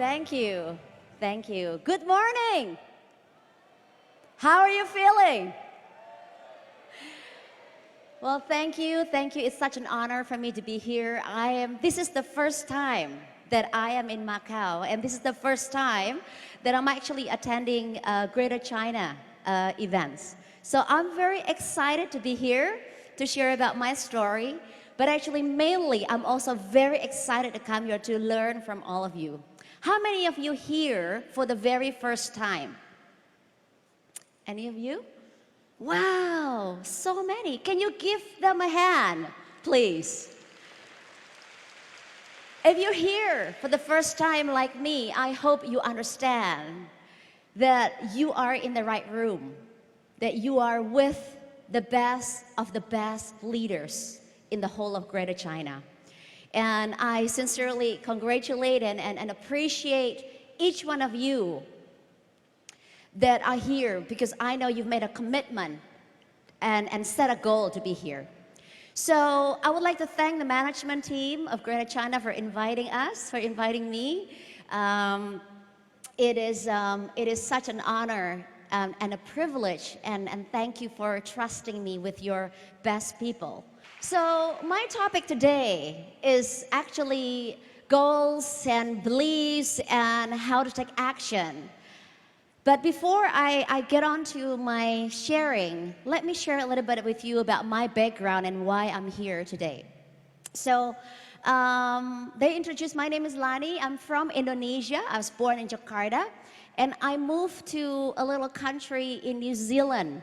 Thank you. Thank you. Good morning. How are you feeling? Well, thank you. Thank you. It's such an honor for me to be here. This is the first time that I am in Macau, and this is the first time that I'm actually attending Greater China events. So I'm very excited to be here to share about my story, but actually mainly I'm also very excited to come here to learn from all of you. How many of you here for the very first time? Any of you? Wow, so many. Can you give them a hand, please? If you're here for the first time like me, I hope you understand that you are in the right room, that you are with the best of the best leaders in the whole of Greater China. And I sincerely congratulate and appreciate each one of you that are here, because I know you've made a commitment and set a goal to be here. So I would like to thank the management team of Greater China for inviting us, for inviting me. It is such an honor and a privilege, and thank you for trusting me with your best people. So my topic today is actually goals and beliefs and how to take action. But before I get on to my sharing, let me share a little bit with you about my background and why I'm here today. So they introduced, my name is Lani. I'm from Indonesia. I was born in Jakarta. And I moved to a little country in New Zealand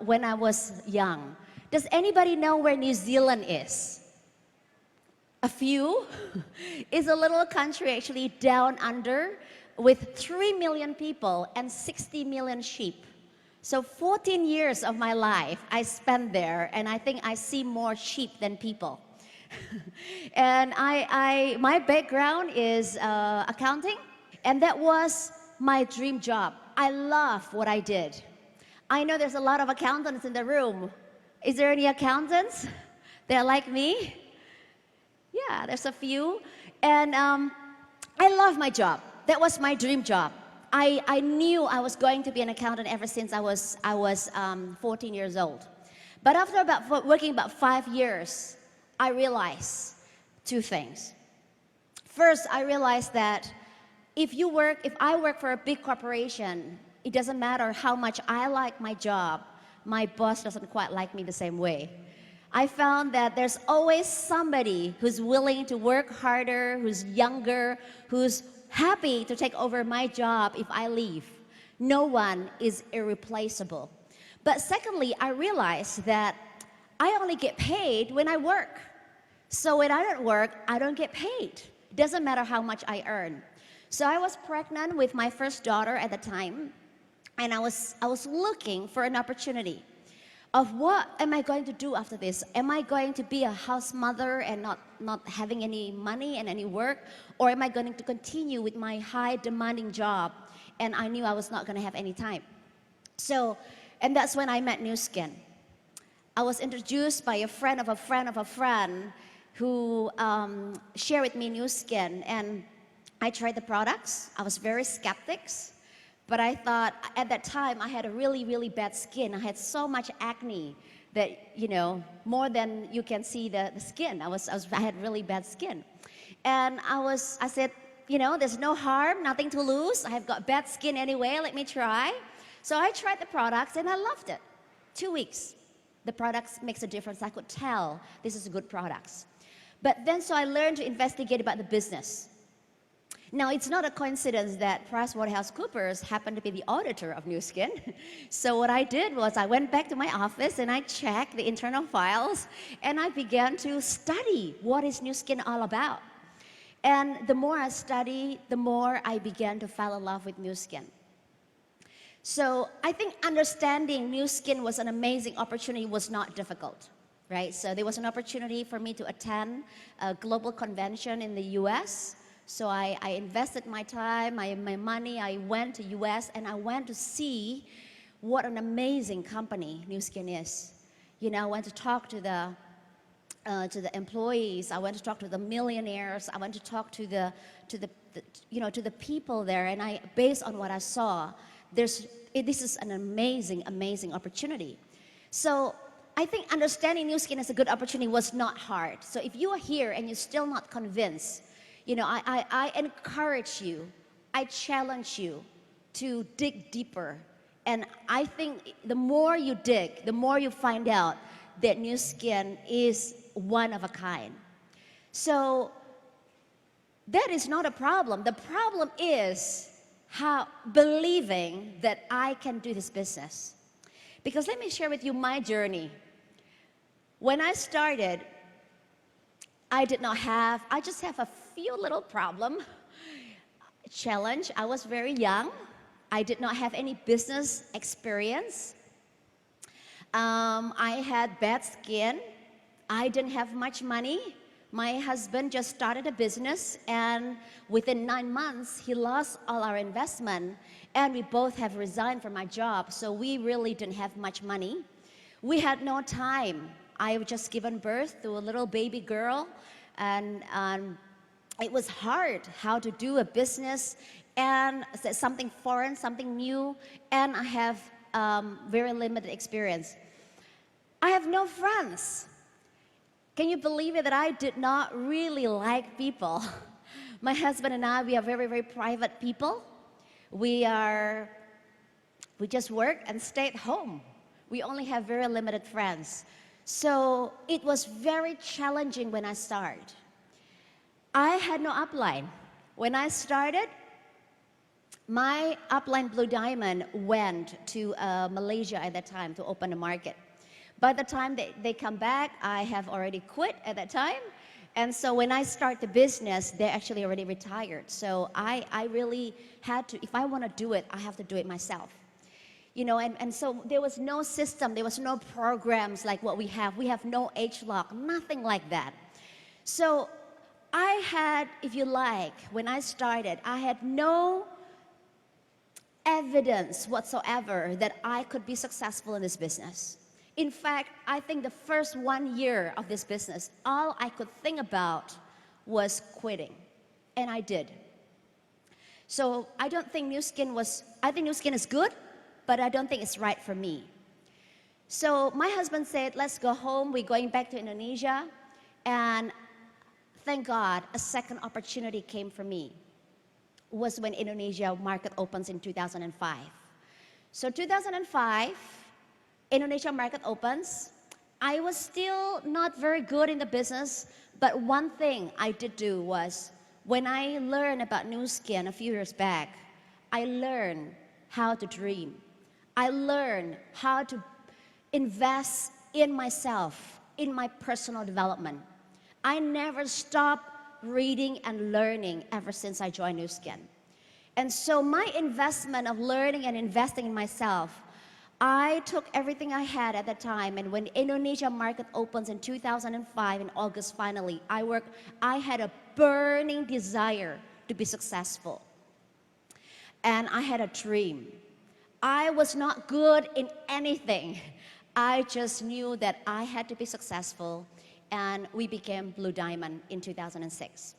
when I was young. Does anybody know where New Zealand is? A few? It's a little country actually down under, with 3 million people and 60 million sheep. So 14 years of my life I spent there, and I think I see more sheep than people. And my background is accounting, and that was my dream job. I love what I did. I know there's a lot of accountants in the room. Is there any accountants? They're like me? Yeah, there's a few. And I love my job. That was my dream job. I knew I was going to be an accountant ever since I was 14 years old. But after working about 5 years, I realized two things. First, I realized that if I work for a big corporation, it doesn't matter how much I like my job, my boss doesn't quite like me the same way. I found that there's always somebody who's willing to work harder, who's younger, who's happy to take over my job if I leave. No one is irreplaceable. But secondly, I realized that I only get paid when I work. So when I don't work, I don't get paid. It doesn't matter how much I earn. So I was pregnant with my first daughter at the time, and I was looking for an opportunity of what am I going to do after this? Am I going to be a house mother and not having any money and any work? Or am I going to continue with my high demanding job? And I knew I was not going to have any time. So, and that's when I met Nu Skin. I was introduced by a friend of a friend of a friend who shared with me Nu Skin, and I tried the products. I was very skeptic. But I thought, at that time, I had a really, really bad skin. I had so much acne that, you know, more than you can see the skin. I had really bad skin. And I said, you know, there's no harm, nothing to lose. I have got bad skin anyway, let me try. So I tried the products and I loved it. 2 weeks, the products makes a difference. I could tell this is a good products. But then, so I learned to investigate about the business. Now, it's not a coincidence that PricewaterhouseCoopers happened to be the auditor of Nu Skin. So what I did was I went back to my office and I checked the internal files and I began to study what is Nu Skin all about. And the more I studied, the more I began to fall in love with Nu Skin. So I think understanding Nu Skin was an amazing opportunity, was not difficult, right? So there was an opportunity for me to attend a global convention in the US. So I invested my time, my money. I went to US and I went to see what an amazing company Nu Skin is. You know, I went to talk to the employees. I went to talk to the millionaires. I went to talk to to the people there, and based on what I saw, this is an amazing opportunity. So I think understanding Nu Skin as a good opportunity was not hard. So if you are here and you're still not convinced, I encourage you, I challenge you to dig deeper. And I think the more you dig, the more you find out that Nu Skin is one of a kind. So that is not a problem. The problem is how believing that I can do this business. Because let me share with you my journey. When I started, I just have a few little challenge. I was very young. I did not have any business experience. I had bad skin. I didn't have much money. My husband just started a business, and within 9 months, he lost all our investment, and we both have resigned from my job, so we really didn't have much money. We had no time. I had just given birth to a little baby girl, and it was hard how to do a business, and something foreign, something new, and I have very limited experience. I have no friends. Can you believe it that I did not really like people? My husband and I, we are very private people. We just work and stay at home. We only have very limited friends. So it was very challenging when I started. I had no upline. When I started, my upline Blue Diamond went to Malaysia at that time to open a market. By the time they come back, I have already quit at that time. And so when I start the business, they're actually already retired. So I really had to, if I want to do it, I have to do it myself. And so there was no system, there was no programs like what we have. We have no age lock, nothing like that. So I had, if you like, when I started, I had no evidence whatsoever that I could be successful in this business. In fact, I think the first 1 year of this business, all I could think about was quitting. And I did. So I don't think Nu Skin I think Nu Skin is good, but I don't think it's right for me. So my husband said, let's go home. We're going back to Indonesia. And thank God, a second opportunity came for me. It was when Indonesia market opens in 2005. So 2005, Indonesia market opens. I was still not very good in the business, but one thing I did do was, when I learned about Nu Skin a few years back, I learned how to dream. I learned how to invest in myself, in my personal development. I never stopped reading and learning ever since I joined Nu Skin. And so my investment of learning and investing in myself, I took everything I had at that time, and when Indonesia market opens in 2005 in August finally, I had a burning desire to be successful. And I had a dream. I was not good in anything. I just knew that I had to be successful, and we became Blue Diamond in 2006.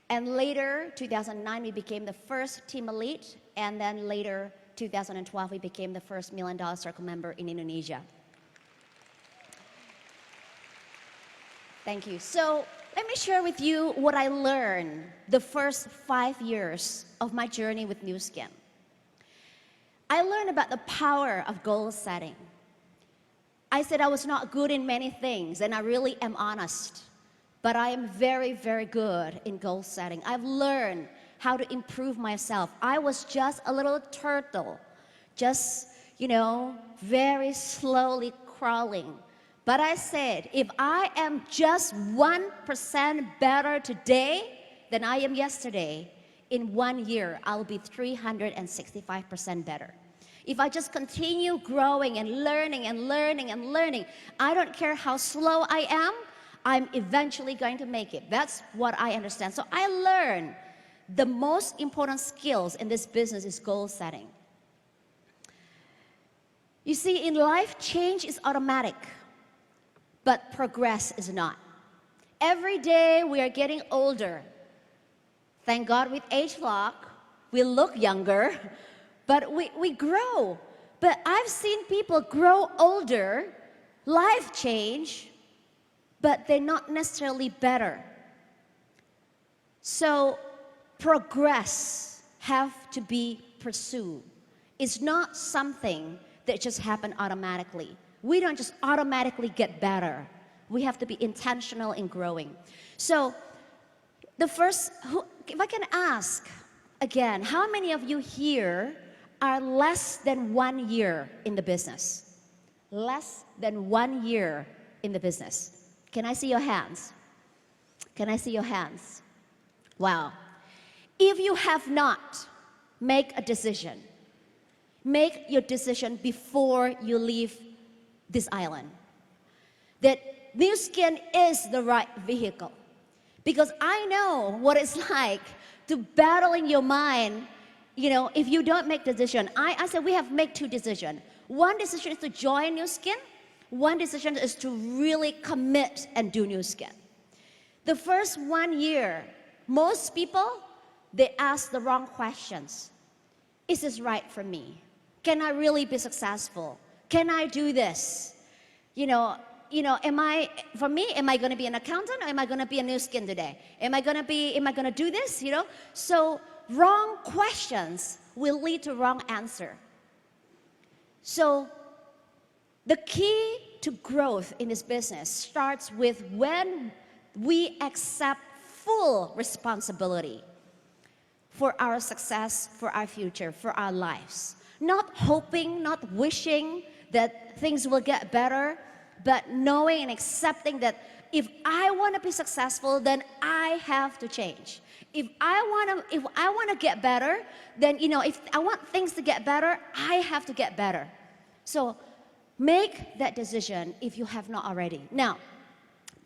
And later, 2009, we became the first Team Elite, and then later, 2012, we became the first $1 Million Circle member in Indonesia. Thank you. So let me share with you what I learned the first 5 years of my journey with Nu Skin. I learned about the power of goal setting. I said I was not good in many things, and I really am honest. But I am very good in goal setting. I've learned how to improve myself. I was just a little turtle, just, very slowly crawling. But I said, if I am just 1% better today than I am yesterday, in 1 year, I'll be 365% better. If I just continue growing and learning and learning and learning, I don't care how slow I am, I'm eventually going to make it. That's what I understand. So I learned the most important skills in this business is goal setting. You see, in life, change is automatic, but progress is not. Every day we are getting older. Thank God with age lock, we look younger, but we grow. But I've seen people grow older, life change, but they're not necessarily better. So progress have to be pursued. It's not something that just happen automatically. We don't just automatically get better. We have to be intentional in growing. So the first, if I can ask again, how many of you here are less than 1 year in the business? Less than 1 year in the business. Can I see your hands? Can I see your hands? Wow. If you have not, make a decision. Make your decision before you leave this island. That Nu Skin is the right vehicle. Because I know what it's like to battle in your mind, if you don't make decision. I said we have to make two decisions. One decision is to join Nu Skin. One decision is to really commit and do Nu Skin. The first 1 year, most people, they ask the wrong questions. Is this right for me? Can I really be successful? Can I do this? Am I going to be an accountant or am I going to be a Nu Skin today? Am I going to do this? So wrong questions will lead to wrong answer. So the key to growth in this business starts with when we accept full responsibility for our success, for our future, for our lives. Not hoping, not wishing that things will get better, but knowing and accepting that if I want to be successful, then I have to change. If I want to get better, then if I want things to get better, I have to get better. So make that decision if you have not already. Now,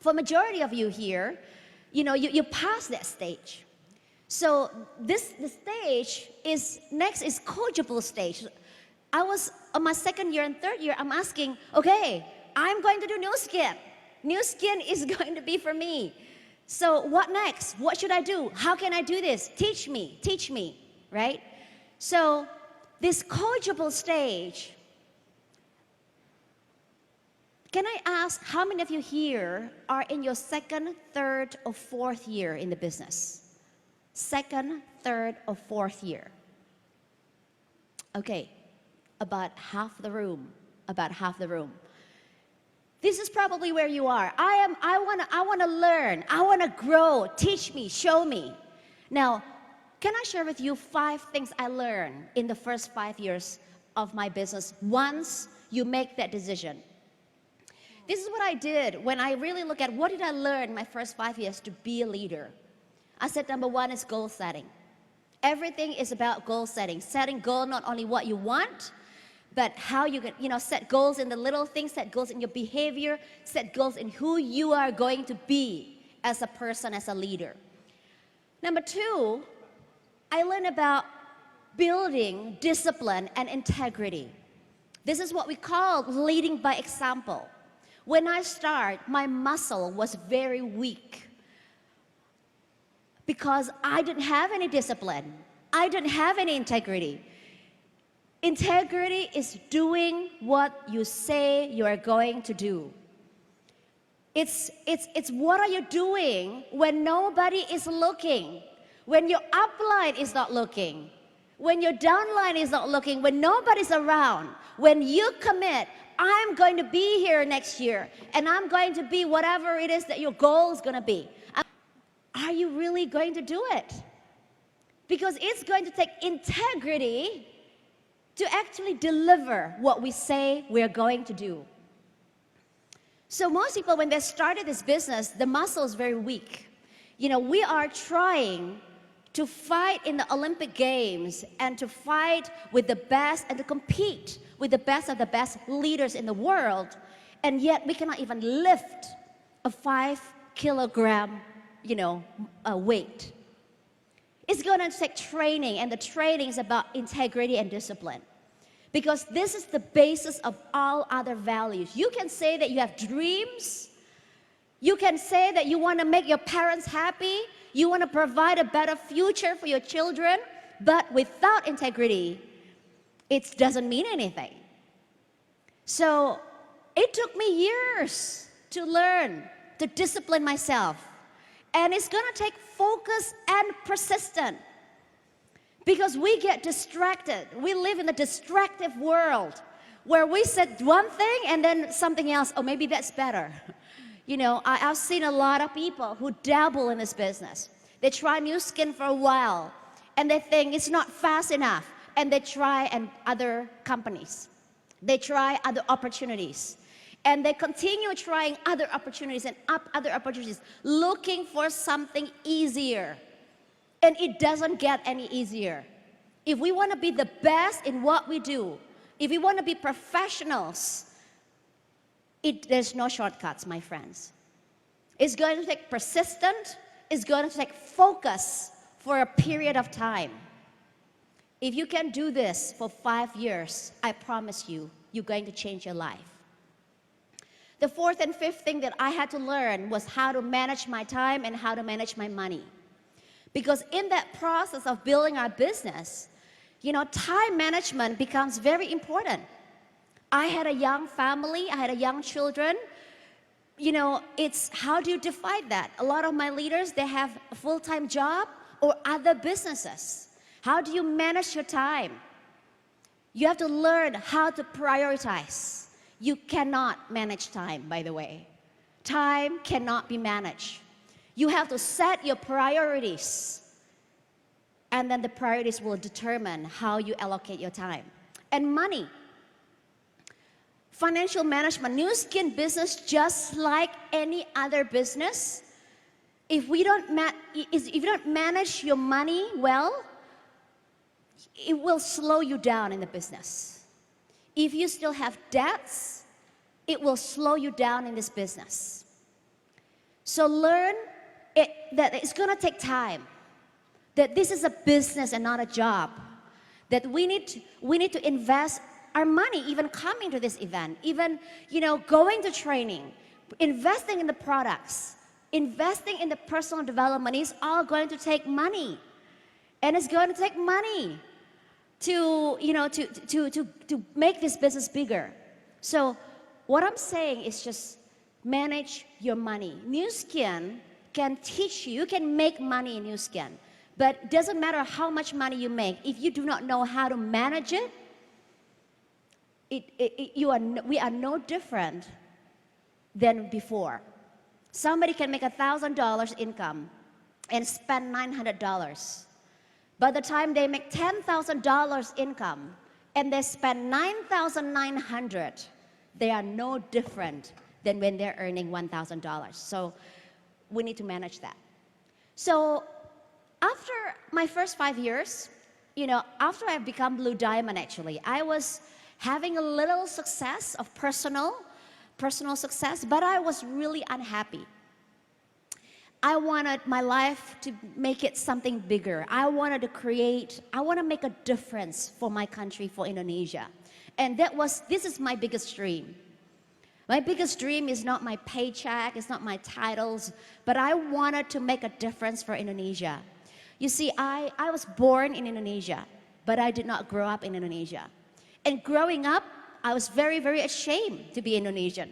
for majority of you here, you pass that stage. So the stage is next is coachable stage. I was on my second year and third year. I'm asking, okay, I'm going to do Nu Skin. Nu Skin is going to be for me. So what next? What should I do? How can I do this? Teach me, right? So this coachable stage. Can I ask how many of you here are in your second, third, or fourth year in the business? Second, third, or fourth year? Okay, about half the room. This is probably where you are. I want to learn. I want to grow. Teach me, show me. Now, can I share with you 5 things I learned in the first 5 years of my business once you make that decision? This is what I did when I really look at what did I learn in my first 5 years to be a leader. I said number 1 is goal setting. Everything is about goal setting. Setting goal not only what you want, but how you can, set goals in the little things, set goals in your behavior, set goals in who you are going to be as a person, as a leader. Number 2, I learned about building discipline and integrity. This is what we call leading by example. When I started, my muscle was very weak because I didn't have any discipline. I didn't have any integrity. Integrity is doing what you say you are going to do. It's what are you doing when nobody is looking, when your upline is not looking, when your downline is not looking, when nobody's around, when you commit, I'm going to be here next year and I'm going to be whatever it is that your goal is going to be. Are you really going to do it? Because it's going to take integrity to actually deliver what we say we're going to do. So most people, when they started this business, the muscle is very weak. We are trying to fight in the Olympic Games and to fight with the best and to compete with the best of the best leaders in the world, and yet we cannot even lift a 5-kilogram, weight. It's going to take training, and the training is about integrity and discipline. Because this is the basis of all other values. You can say that you have dreams. You can say that you want to make your parents happy. You want to provide a better future for your children, but without integrity, it doesn't mean anything. So it took me years to learn, to discipline myself. And it's going to take focus and persistence. Because we get distracted. We live in a distractive world where we said one thing and then something else, oh, maybe that's better. You know, I've seen a lot of people who dabble in this business. They try new skin for a while, and they think it's not fast enough, and they try other companies. They try other opportunities, and they continue trying other opportunities and other opportunities, looking for something easier. And it doesn't get any easier. If we want to be the best in what we do, if we want to be professionals, there's no shortcuts, my friends. It's going to take persistence. It's going to take focus for a period of time. If you can do this for 5 years, I promise you, you're going to change your life. The fourth and fifth thing that I had to learn was how to manage my time and how to manage my money. Because in that process of building our business, you know, time management becomes very important. I had a young family, I had young children. You know, it's how do you divide that? A lot of my leaders, they have a full-time job or other businesses. How do you manage your time? You have to learn how to prioritize. You cannot manage time, by the way. Time cannot be managed. You have to set your priorities, and then the priorities will determine how you allocate your time. And money. Financial management, new skin business, just like any other business, if you don't manage your money well, it will slow you down in the business. If you still have debts, it will slow you down in this business. So learn that it's going to take time, that this is a business and not a job, that we need to invest our money, even coming to this event, even, you know, going to training, investing in the products, investing in the personal development is all going to take money. And it's going to take money to, you know, to make this business bigger. So what I'm saying is just manage your money. New Skin can teach you can make money in New Skin, but it doesn't matter how much money you make. If you do not know how to manage it, we are no different than before. Somebody can make $1,000 income and spend $900. By the time they make $10,000 income and they spend $9,900, they are no different than when they're earning $1,000. So we need to manage that. So after my first 5 years, you know, after I've become Blue Diamond, actually, I was having a little success of personal success, but I was really unhappy. I wanted my life to make it something bigger. I want to make a difference for my country, for Indonesia. And this is my biggest dream. My biggest dream is not my paycheck, it's not my titles, but I wanted to make a difference for Indonesia. You see, I was born in Indonesia, but I did not grow up in Indonesia. And growing up, I was very, very ashamed to be Indonesian.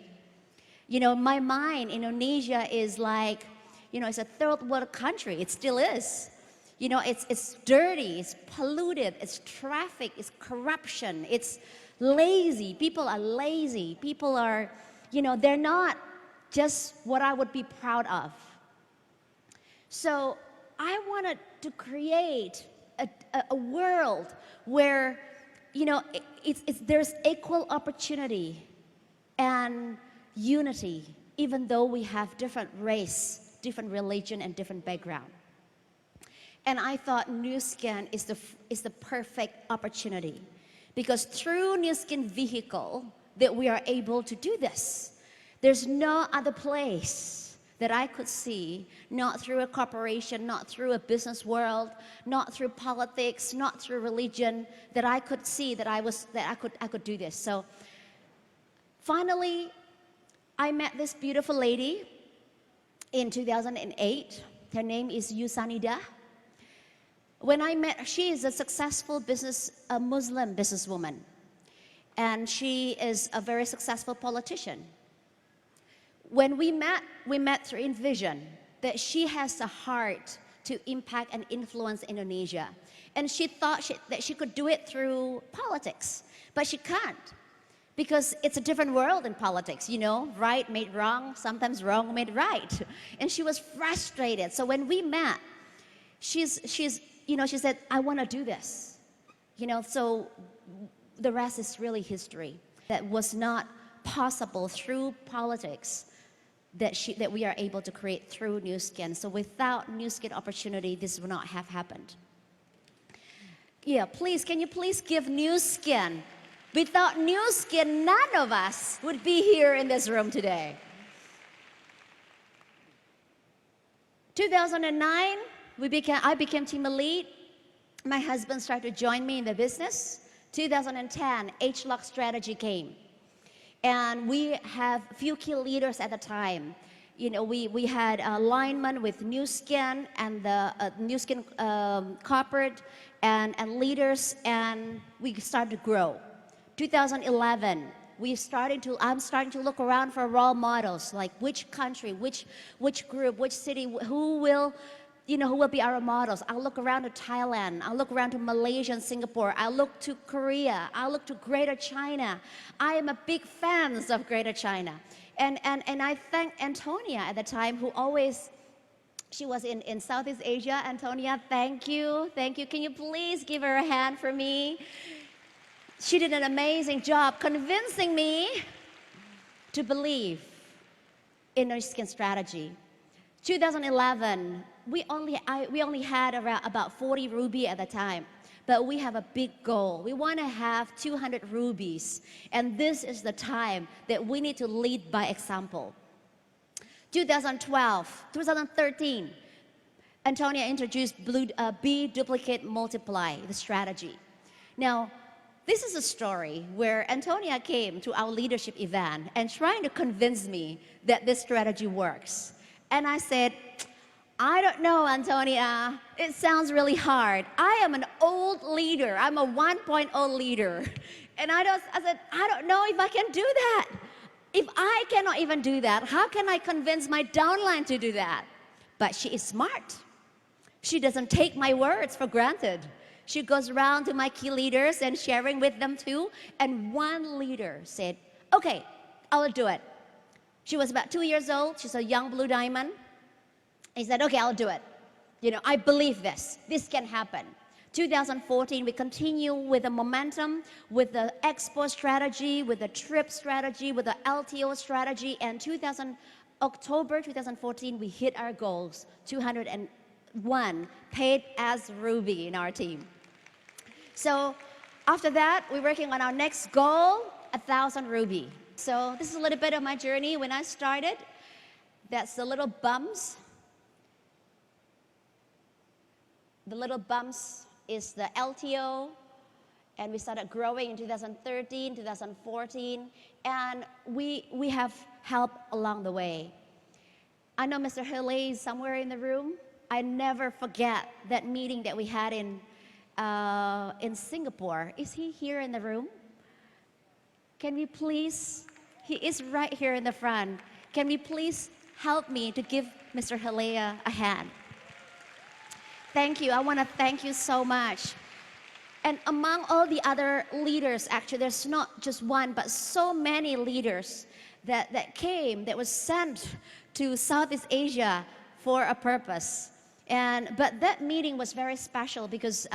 You know, my mind, Indonesia is like, you know, it's a third world country. It still is. You know, it's dirty, it's polluted, it's traffic, it's corruption, it's lazy. People are lazy. People are, you know, they're not just what I would be proud of. So I wanted to create a world where, you know, there's equal opportunity and unity, even though we have different race, different religion, and different background. And I thought New Skin is the perfect opportunity, because through New Skin vehicle that we are able to do this. There's no other place that I could see, not through a corporation, not through a business world, not through politics, not through religion, that I could see that I could do this. So finally, I met this beautiful lady in 2008, Her name is Yusanida. When I met her, she is a successful a Muslim businesswoman. And she is a very successful politician. When we met through Envision, that she has the heart to impact and influence Indonesia. And she thought that she could do it through politics, but she can't. Because it's a different world in politics, you know, right made wrong, sometimes wrong made right. And she was frustrated. So when we met, she said, I want to do this. You know, so the rest is really history. That was not possible through politics that we are able to create through Nu Skin. So without Nu Skin opportunity, this would not have happened. Yeah, please, can you please give Nu Skin? Without Nu Skin, none of us would be here in this room today. 2009, I became team lead. My husband started to join me in the business. 2010, H-Lock strategy came. And we have few key leaders at the time. You know, we had alignment with Nu Skin and the Nu Skin corporate and leaders, and we started to grow. 2011, I'm starting to look around for role models, like which country, which group, which city, who will be our models. I'll look around to Thailand, I'll look around to Malaysia and Singapore, I'll look to Korea, I'll look to Greater China. I am a big fan of Greater China. And I thank Antonia at the time, she was in Southeast Asia. Antonia, thank you. Can you please give her a hand for me? She did an amazing job convincing me to believe in Nu Skin strategy. 2011, we only had about 40 ruby at the time, but we have a big goal. We want to have 200 rubies, and this is the time that we need to lead by example. 2013, Antonia introduced B duplicate multiply, the strategy. Now, this is a story where Antonia came to our leadership event and trying to convince me that this strategy works. And I said, I don't know, Antonia. It sounds really hard. I am an old leader. I'm a 1.0 leader. And I said, I don't know if I can do that. If I cannot even do that, how can I convince my downline to do that? But she is smart. She doesn't take my words for granted. She goes around to my key leaders and sharing with them too. And one leader said, okay, I'll do it. She was about 2 years old. She's a young blue diamond. He said, okay, I'll do it. You know, I believe this. This can happen. 2014, we continue with the momentum, with the export strategy, with the trip strategy, with the LTO strategy. And October 2014, we hit our goals, 201 paid as Ruby in our team. So after that, we're working on our next goal, 1,000 Ruby. So this is a little bit of my journey when I started. That's the little bumps. The little bumps is the LTO, and we started growing in 2013, 2014, and we have help along the way. I know Mr. Hele is somewhere in the room. I never forget that meeting that we had in Singapore. Is he here in the room? Can we please, he is right here in the front. Can we please help me to give Mr. Hele a hand? Thank you. I want to thank you so much. And among all the other leaders, actually, there's not just one, but so many leaders that came, that was sent to Southeast Asia for a purpose. But that meeting was very special because,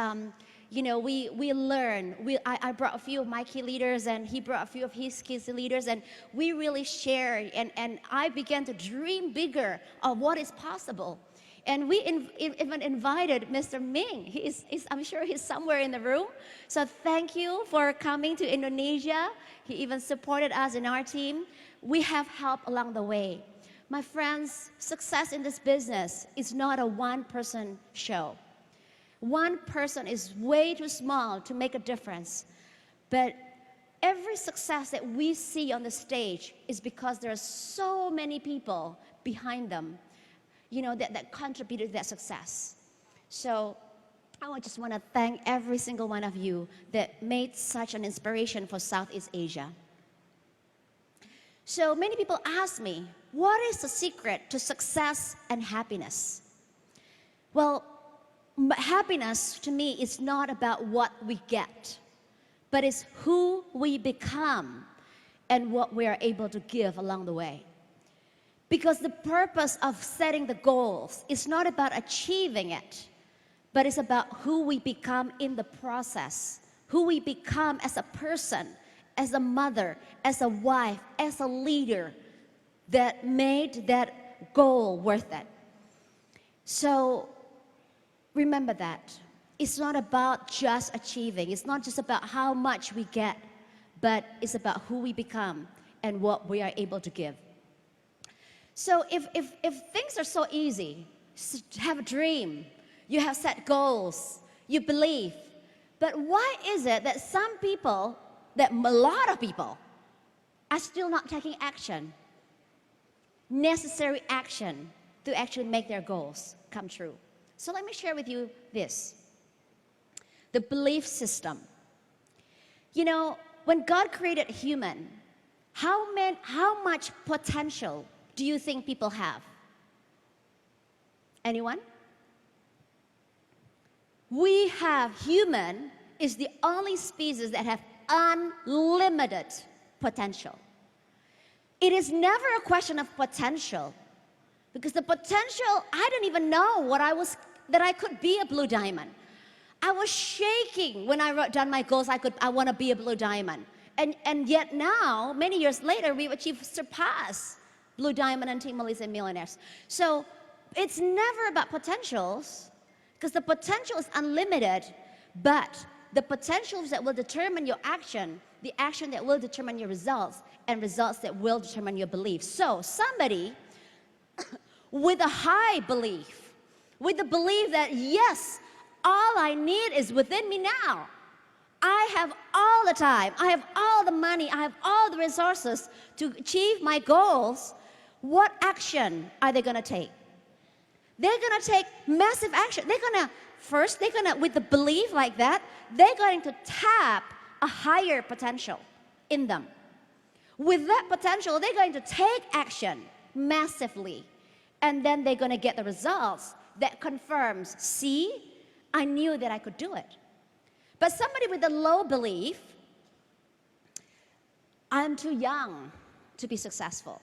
we learned. I brought a few of my key leaders, and he brought a few of his key leaders, and we really shared. And I began to dream bigger of what is possible. And we even invited Mr. Ming. I'm sure he's somewhere in the room. So thank you for coming to Indonesia. He even supported us in our team. We have help along the way. My friends, success in this business is not a one-person show. One person is way too small to make a difference. But every success that we see on the stage is because there are so many people behind them. that contributed to that success. So I just want to thank every single one of you that made such an inspiration for Southeast Asia. So many people ask me, what is the secret to success and happiness? Well, happiness to me is not about what we get, but it's who we become and what we are able to give along the way. Because the purpose of setting the goals is not about achieving it, but it's about who we become in the process, who we become as a person, as a mother, as a wife, as a leader that made that goal worth it. So remember that. It's not about just achieving. It's not just about how much we get, but it's about who we become and what we are able to give. So if things are so easy, have a dream, you have set goals, you believe, but why is it that some people, that a lot of people, are still not taking action, necessary action to actually make their goals come true? So let me share with you this. The belief system. When God created human, how much potential do you think people have? Anyone? Human is the only species that have unlimited potential. It is never a question of potential, because the potential, I didn't even know that I could be a blue diamond. I was shaking when I wrote down my goals. I want to be a blue diamond. And yet now, many years later, we've surpassed Blue Diamond and Team Melissa Millionaires. So it's never about potentials, because the potential is unlimited, but the potentials that will determine your action, the action that will determine your results, and results that will determine your beliefs. So somebody with a high belief, with the belief that, yes, all I need is within me now. I have all the time, I have all the money, I have all the resources to achieve my goals. What action are they going to take? They're going to take massive action. With the belief like that, they're going to tap a higher potential in them. With that potential, they're going to take action massively. And then they're going to get the results that confirms, see, I knew that I could do it. But somebody with a low belief, I'm too young to be successful.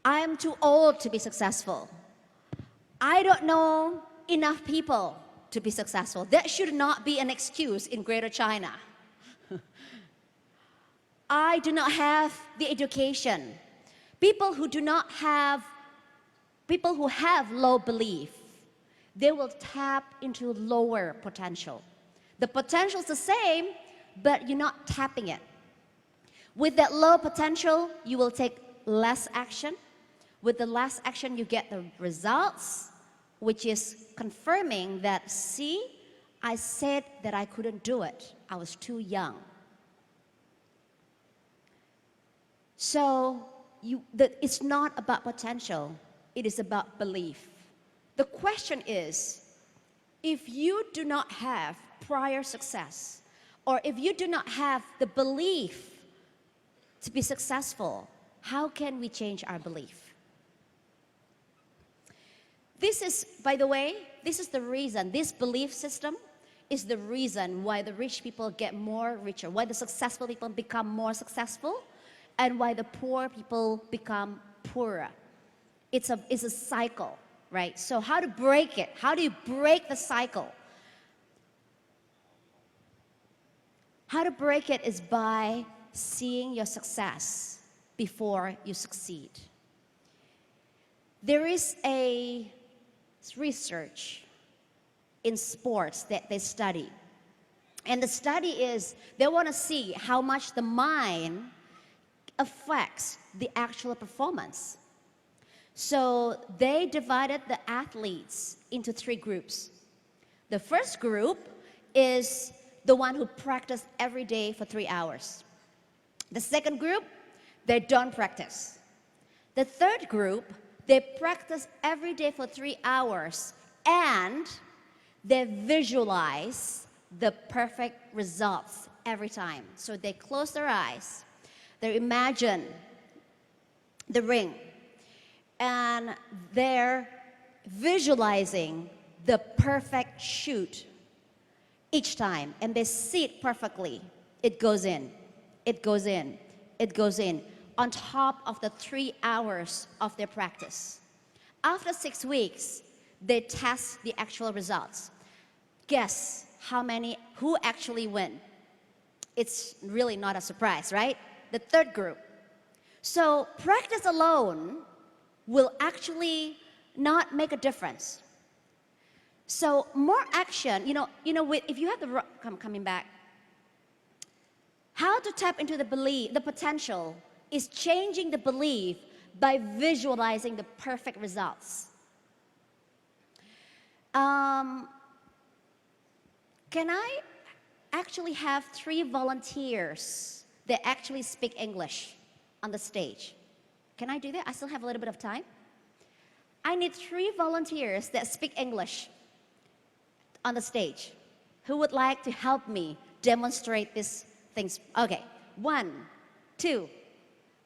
I am too old to be successful. I don't know enough people to be successful. That should not be an excuse in Greater China. I do not have the education. People who have low belief, they will tap into lower potential. The potential is the same, but you're not tapping it. With that low potential, you will take less action. With the less action, you get the results, which is confirming that, see, I said that I couldn't do it. I was too young. So it's not about potential. It is about belief. The question is, if you do not have prior success, or if you do not have the belief to be successful, how can we change our belief? This is, by the way, this is the reason, this belief system is the reason why the rich people get more richer, why the successful people become more successful, and why the poor people become poorer. It's a cycle, right? So how to break it? How do you break the cycle? How to break it is by seeing your success before you succeed. There is a research in sports that they study. And the study is, they want to see how much the mind affects the actual performance. So they divided the athletes into 3 groups. The first group is the one who practice every day for 3 hours. The second group, they don't practice. The third group, They practice every day for 3 hours, and they visualize the perfect results every time. So they close their eyes, they imagine the ring, and they're visualizing the perfect shoot each time, and they see it perfectly. It goes in, it goes in, it goes in, on top of the 3 hours of their practice. After 6 weeks, they test the actual results. Guess who actually win? It's really not a surprise, right? The third group. So practice alone will actually not make a difference. So more action, if you have coming back, how to tap into the belief, the potential is changing the belief by visualizing the perfect results. Can I actually have 3 volunteers that actually speak English on the stage? Can I do that? I still have a little bit of time. I need 3 volunteers that speak English on the stage. Who would like to help me demonstrate these things? Okay, 1, 2,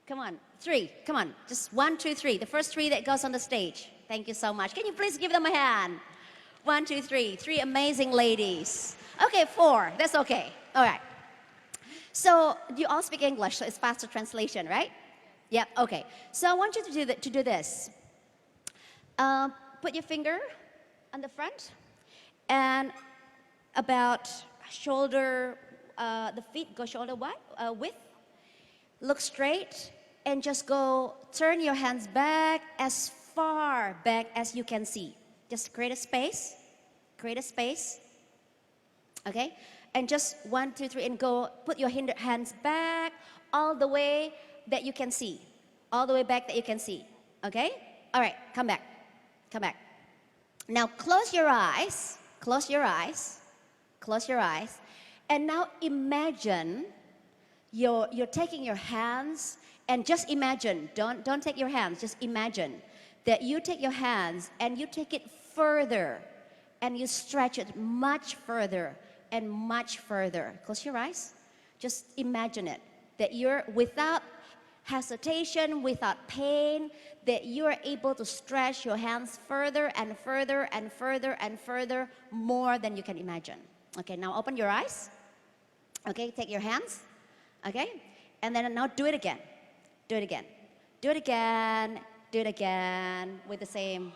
come on, 3, come on, just 1, 2, 3. The first 3 that goes on the stage. Thank you so much. Can you please give them a hand? 1, 2, 3, 3 amazing ladies. Okay, 4, that's okay. All right. So you all speak English, so it's faster translation, right? Yep, okay. So I want you to do this. Put your finger on the front and about shoulder, the feet go shoulder width. Look straight and just go turn your hands back as far back as you can see. Just create a space, okay? And just 1, 2, 3, and go put your hands back all the way that you can see, all the way back that you can see, okay? All right, come back. Now close your eyes, and now imagine you're taking your hands, and just imagine, don't take your hands, just imagine that you take your hands and you take it further, and you stretch it much further and much further. Close your eyes, just imagine it, that you're without hesitation, without pain, that you are able to stretch your hands further and further and further and further, more than you can imagine. Okay, now open your eyes. Okay, take your hands. Okay, and then now do it again. Do it again. Do it again. Do it again with the same.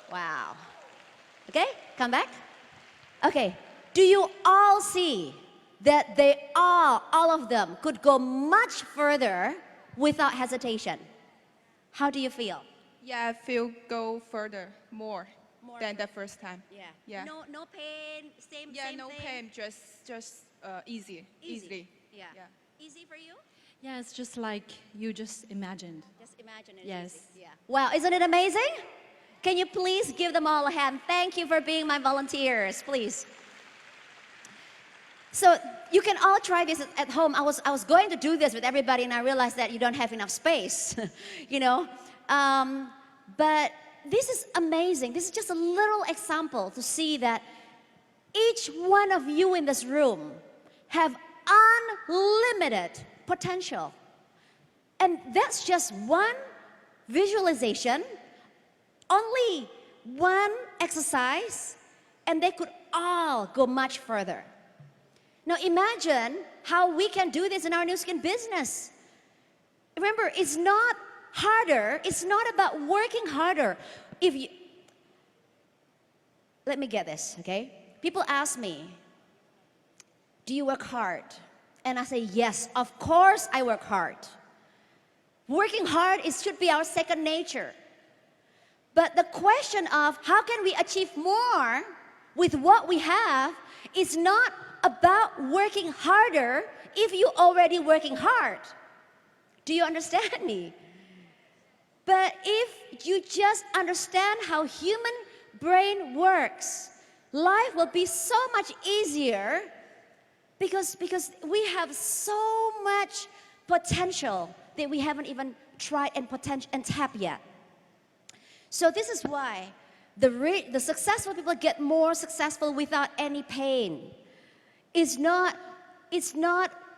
Wow. Okay, come back. Okay, do you all see that they all of them could go much further without hesitation? How do you feel? Yeah, I feel go further, more than the first time. Yeah. No pain, same no thing? pain, just easily. Yeah. Easy for you? Yeah, it's just like you just imagined. Just imagine it. Yes. Easy. Yeah. Wow, isn't it amazing? Can you please give them all a hand? Thank you for being my volunteers, please. So you can all try this at home. I was going to do this with everybody, and I realized that you don't have enough space, But this is amazing. This is just a little example to see that each one of you in this room have unlimited potential. And that's just one visualization, only one exercise, and they could all go much further. Now imagine how we can do this in our new skin business. Remember, it's not harder. It's not about working harder. Let me get this, okay? People ask me, do you work hard? And I say, yes, of course I work hard. Working hard should be our second nature. But the question of how can we achieve more with what we have is not about working harder if you're already working hard. Do you understand me? But if you just understand how human brain works, life will be so much easier because we have so much potential that we haven't even tried and potential and tapped yet. So this is why the successful people get more successful without any pain. It's not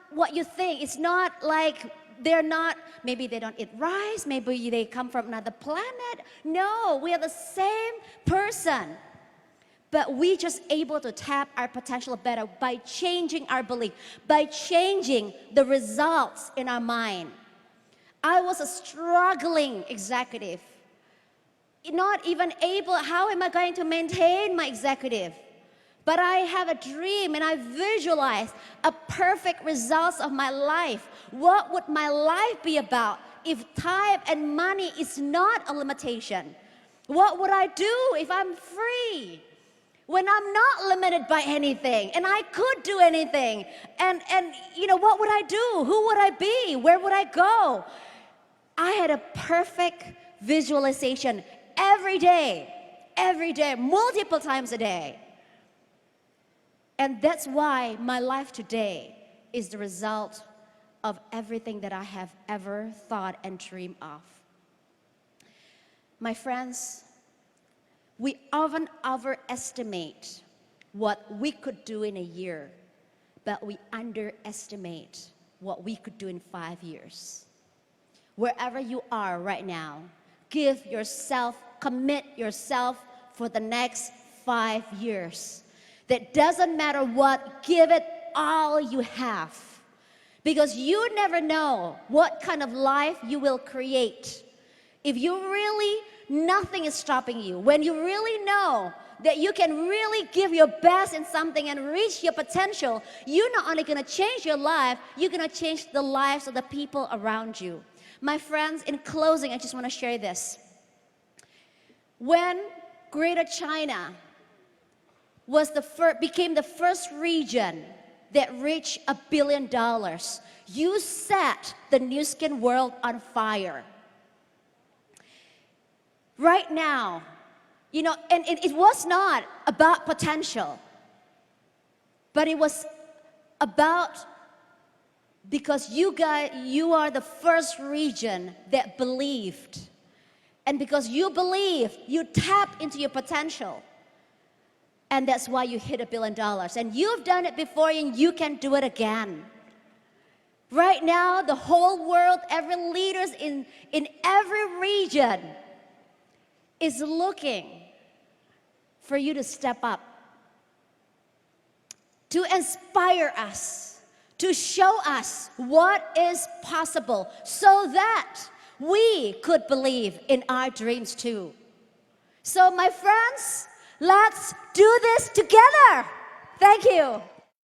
what you think. It's not like maybe they don't eat rice, maybe they come from another planet. No, we are the same person. But we just able to tap our potential better by changing our belief, by changing the results in our mind. I was a struggling executive. Not even able, how am I going to maintain my executive? But I have a dream and I visualize a perfect results of my life. What would my life be about if time and money is not a limitation? What would I do if I'm free? When I'm not limited by anything and I could do anything, and what would I do? Who would I be? Where would I go? I had a perfect visualization every day, multiple times a day. And that's why my life today is the result of everything that I have ever thought and dreamed of. My friends, we often overestimate what we could do in a year, but we underestimate what we could do in 5 years. Wherever you are right now, commit yourself for the next 5 years. That doesn't matter what, give it all you have. Because you never know what kind of life you will create. If you really, nothing is stopping you. When you really know that you can really give your best in something and reach your potential, you're not only gonna change your life, you're gonna change the lives of the people around you. My friends, in closing, I just wanna share this. When Greater China became the first region that reached $1 billion, you set the Nu Skin world on fire. Right now, and it was not about potential, but it was about, because you are the first region that believed. And because you believed, you tapped into your potential. And that's why you hit $1 billion. And you've done it before and you can do it again. Right now, the whole world, every leaders in every region is looking for you to step up, to inspire us, to show us what is possible so that we could believe in our dreams too. So my friends, let's do this together. Thank you.